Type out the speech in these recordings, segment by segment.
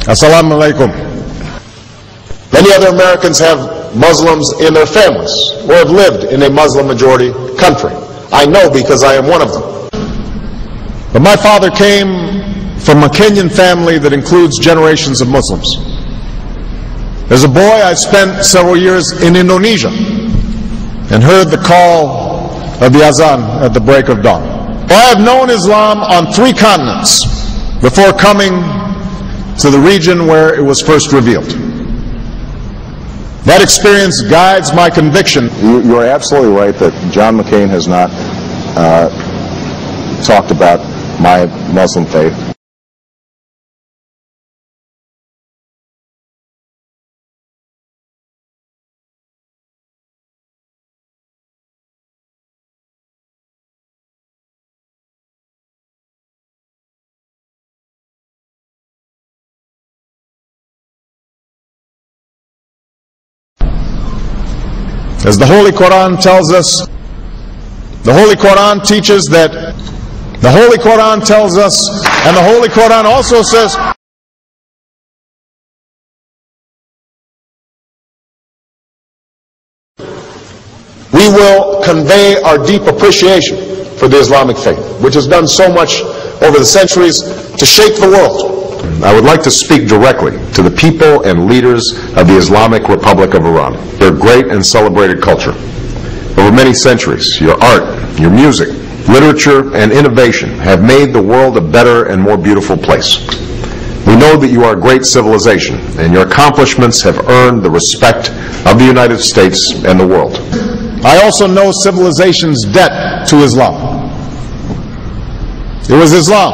Assalamu alaikum. Many other Americans have Muslims in their families or have lived in a Muslim-majority country. I know because I am one of them. But my father came from a Kenyan family that includes generations of Muslims. As a boy, I spent several years in Indonesia and heard the call of the azan at the break of dawn. I have known Islam on 3 continents before coming to the region where it was first revealed. That experience guides my conviction. You are absolutely right that John McCain has not talked about my Muslim faith. As the Holy Quran tells us, the Holy Quran teaches that, the Holy Quran tells us, and the Holy Quran also says, we will convey our deep appreciation for the Islamic faith, which has done so much over the centuries to shape the world. I would like to speak directly to the people and leaders of the Islamic Republic of Iran. Their great and celebrated culture. Over many centuries, your art, your music, literature, and innovation have made the world a better and more beautiful place. We know that you are a great civilization, and your accomplishments have earned the respect of the United States and the world. I also know civilization's debt to Islam. It was Islam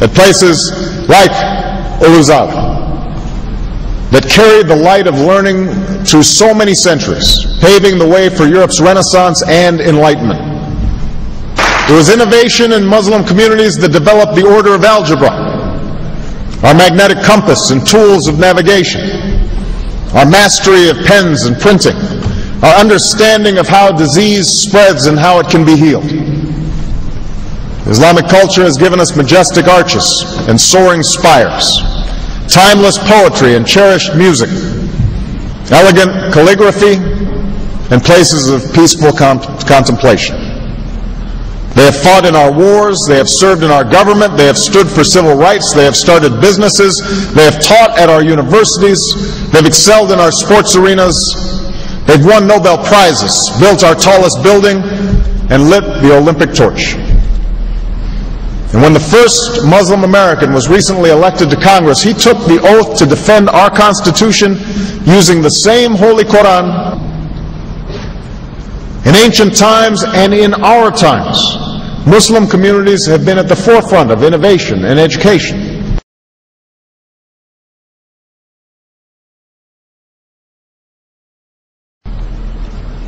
at places like Uluzada that carried the light of learning through so many centuries, paving the way for Europe's Renaissance and Enlightenment. It was innovation in Muslim communities that developed the order of algebra, our magnetic compass and tools of navigation, our mastery of pens and printing, our understanding of how disease spreads and how it can be healed. Islamic culture has given us majestic arches and soaring spires, timeless poetry and cherished music, elegant calligraphy, and places of peaceful contemplation. They have fought in our wars, they have served in our government, they have stood for civil rights, they have started businesses, they have taught at our universities, they've excelled in our sports arenas, they've won Nobel Prizes, built our tallest building, and lit the Olympic torch. And when the first Muslim American was recently elected to Congress, he took the oath to defend our Constitution using the same Holy Quran. In ancient times and in our times, Muslim communities have been at the forefront of innovation and education.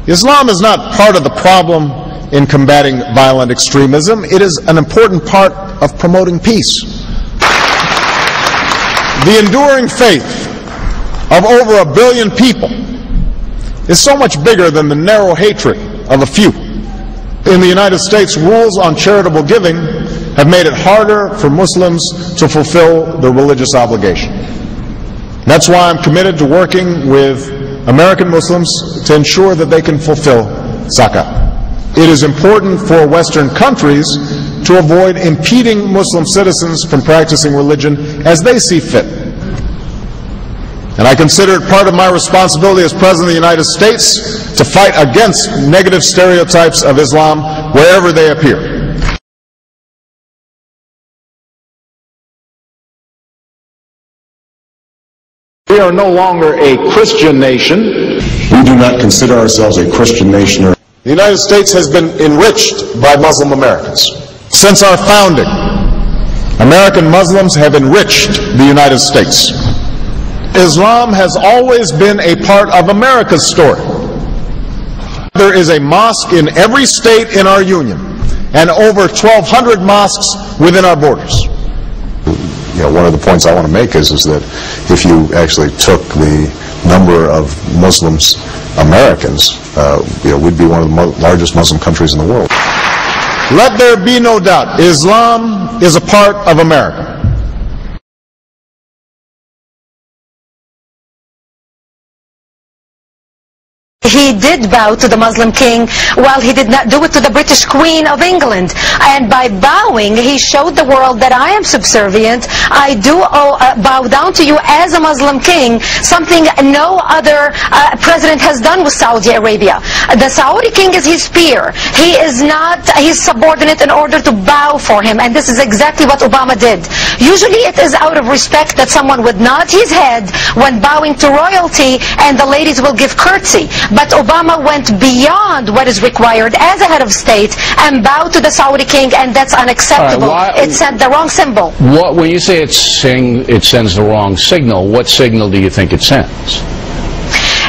Islam is not part of the problem in combating violent extremism. It is an important part of promoting peace. The enduring faith of over 1 billion people is so much bigger than the narrow hatred of a few. In the United States, rules on charitable giving have made it harder for Muslims to fulfill their religious obligation. That's why I'm committed to working with American Muslims to ensure that they can fulfill zakat. It is important for Western countries to avoid impeding Muslim citizens from practicing religion as they see fit. And I consider it part of my responsibility as President of the United States to fight against negative stereotypes of Islam wherever they appear. We are no longer a Christian nation. We do not consider ourselves a Christian nation. The United States has been enriched by Muslim Americans. Since our founding, American Muslims have enriched the United States. Islam has always been a part of America's story. There is a mosque in every state in our union, and over 1,200 mosques within our borders. One of the points I want to make is that if you actually took the number of Muslims Americans, we'd be one of the largest Muslim countries in the world. Let there be no doubt, Islam is a part of America. He did bow to the Muslim king, while he did not do it to the British Queen of England. And by bowing, he showed the world that I am subservient. I do bow down to you as a Muslim king, something no other president has done with Saudi Arabia. The Saudi king is his peer. He is not his subordinate in order to bow for him. And this is exactly what Obama did. Usually it is out of respect that someone would nod his head when bowing to royalty, and the ladies will give curtsy. But Obama went beyond what is required as a head of state and bowed to the Saudi king, and that's unacceptable. It sent the wrong symbol. When you say it sends the wrong signal, what signal do you think it sends?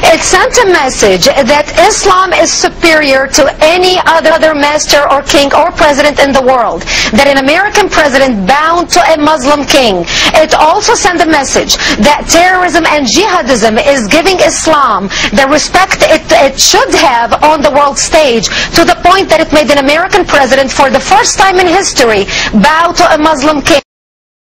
It sent a message that Islam is superior to any other master or king or president in the world, that an American president bowed to a Muslim king. It also sent a message that terrorism and jihadism is giving Islam the respect it should have on the world stage, to the point that it made an American president, for the first time in history, bow to a Muslim king.